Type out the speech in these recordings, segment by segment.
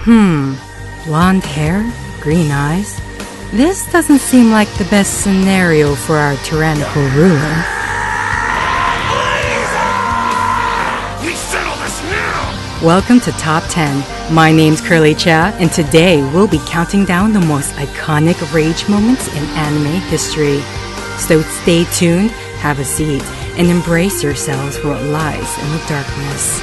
Blonde hair? Green eyes? This doesn't seem like the best scenario for our tyrannical ruler. We settle this now! Welcome to Top 10. My name's Curly Cha, and today we'll be counting down the most iconic rage moments in anime history. So stay tuned, have a seat, and embrace yourselves for what lies in the darkness.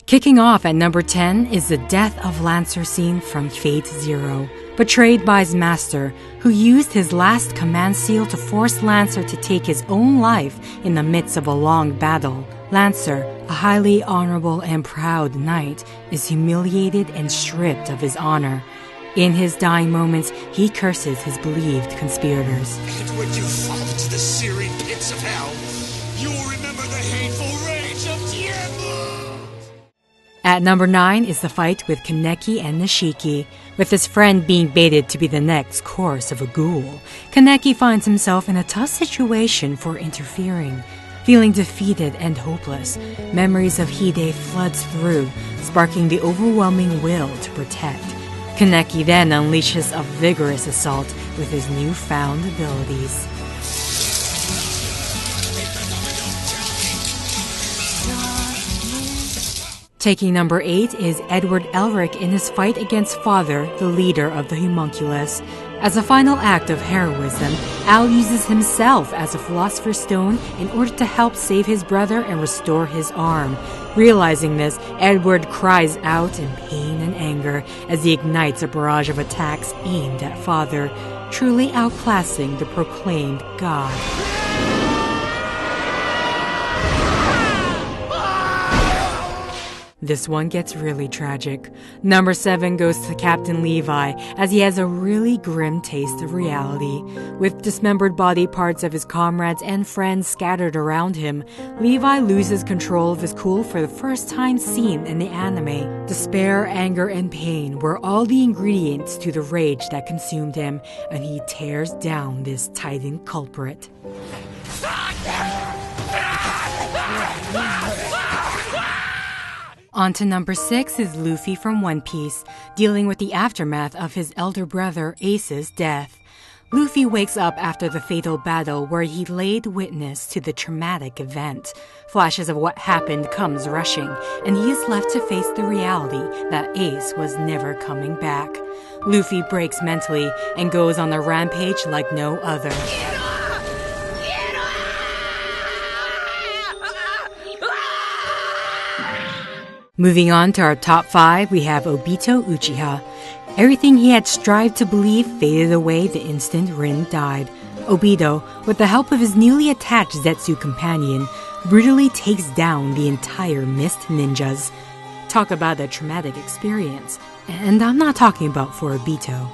Kicking off at number 10 is the death of Lancer scene from Fate Zero. Betrayed by his master, who used his last command seal to force Lancer to take his own life in the midst of a long battle. Lancer, a highly honorable and proud knight, is humiliated and stripped of his honor. In his dying moments, he curses his believed conspirators. And when you fall into the searing pits of hell, you will remember the hateful rage of Diablo! At number 9 is the fight with Kaneki and Nishiki. With his friend being baited to be the next course of a ghoul, Kaneki finds himself in a tough situation for interfering. Feeling defeated and hopeless, memories of Hide floods through, sparking the overwhelming will to protect. Kaneki then unleashes a vigorous assault with his newfound abilities. Taking number 8 is Edward Elric in his fight against Father, the leader of the homunculus. As a final act of heroism, Al uses himself as a Philosopher's Stone in order to help save his brother and restore his arm. Realizing this, Edward cries out in pain and anger as he ignites a barrage of attacks aimed at Father, truly outclassing the proclaimed god. This one gets really tragic. Number 7 goes to Captain Levi, as he has a really grim taste of reality. With dismembered body parts of his comrades and friends scattered around him, Levi loses control of his cool for the first time seen in the anime. Despair, anger, and pain were all the ingredients to the rage that consumed him, and he tears down this Titan culprit. On to number 6 is Luffy from One Piece, dealing with the aftermath of his elder brother Ace's death. Luffy wakes up after the fatal battle where he laid witness to the traumatic event. Flashes of what happened comes rushing, and he is left to face the reality that Ace was never coming back. Luffy breaks mentally and goes on a rampage like no other. Moving on to our top 5, we have Obito Uchiha. Everything he had strived to believe faded away the instant Rin died. Obito, with the help of his newly attached Zetsu companion, brutally takes down the entire Mist Ninjas. Talk about a traumatic experience, and I'm not talking about for Obito.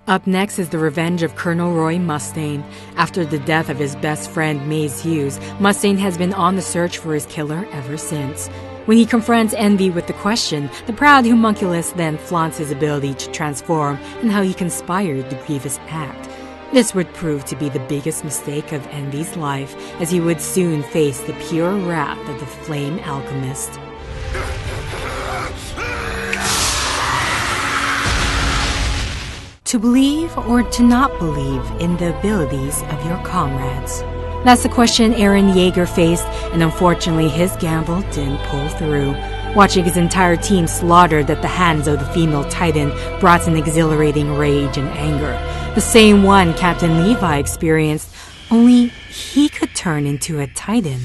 Up next is the revenge of Colonel Roy Mustang. After the death of his best friend Maze Hughes, Mustang has been on the search for his killer ever since. When he confronts Envy with the question, the proud homunculus then flaunts his ability to transform and how he conspired the grievous act. This would prove to be the biggest mistake of Envy's life, as he would soon face the pure wrath of the Flame Alchemist. To believe or to not believe in the abilities of your comrades? That's the question Eren Yeager faced, and unfortunately his gamble didn't pull through. Watching his entire team slaughtered at the hands of the female Titan brought an exhilarating rage and anger. The same one Captain Levi experienced, only he could turn into a Titan.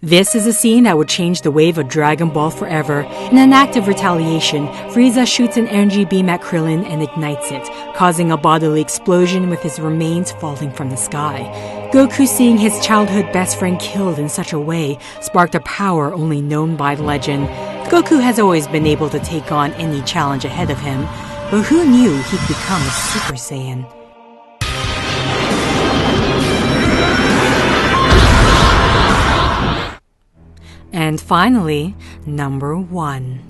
This is a scene that would change the wave of Dragon Ball forever. In an act of retaliation, Frieza shoots an energy beam at Krillin and ignites it, causing a bodily explosion with his remains falling from the sky. Goku, seeing his childhood best friend killed in such a way, sparked a power only known by legend. Goku has always been able to take on any challenge ahead of him, but who knew he'd become a Super Saiyan? And finally, number 1.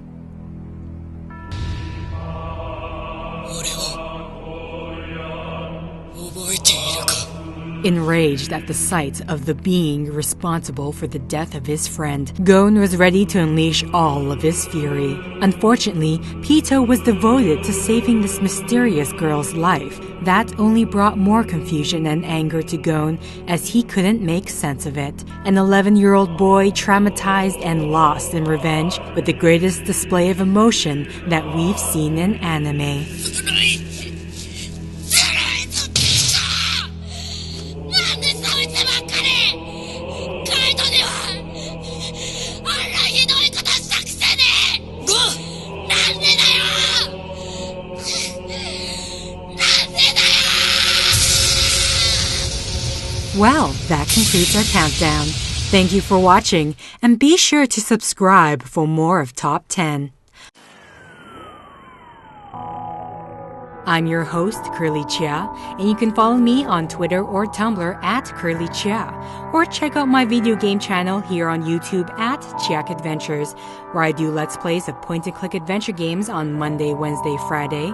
Enraged at the sight of the being responsible for the death of his friend, Gon was ready to unleash all of his fury. Unfortunately, Pitou was devoted to saving this mysterious girl's life. That only brought more confusion and anger to Gon, as he couldn't make sense of it. An 11-year-old boy traumatized and lost in revenge with the greatest display of emotion that we've seen in anime. Well, that concludes our countdown. Thank you for watching, and be sure to subscribe for more of Top 10. I'm your host, Curly Chia, and you can follow me on Twitter or Tumblr at Curly Chia, or check out my video game channel here on YouTube at Chiak Adventures, where I do Let's Plays of point-and-click adventure games on Monday, Wednesday, Friday,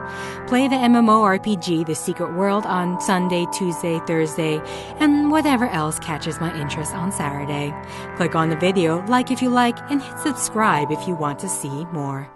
play the MMORPG The Secret World on Sunday, Tuesday, Thursday, and whatever else catches my interest on Saturday. Click on the video, like if you like, and hit subscribe if you want to see more.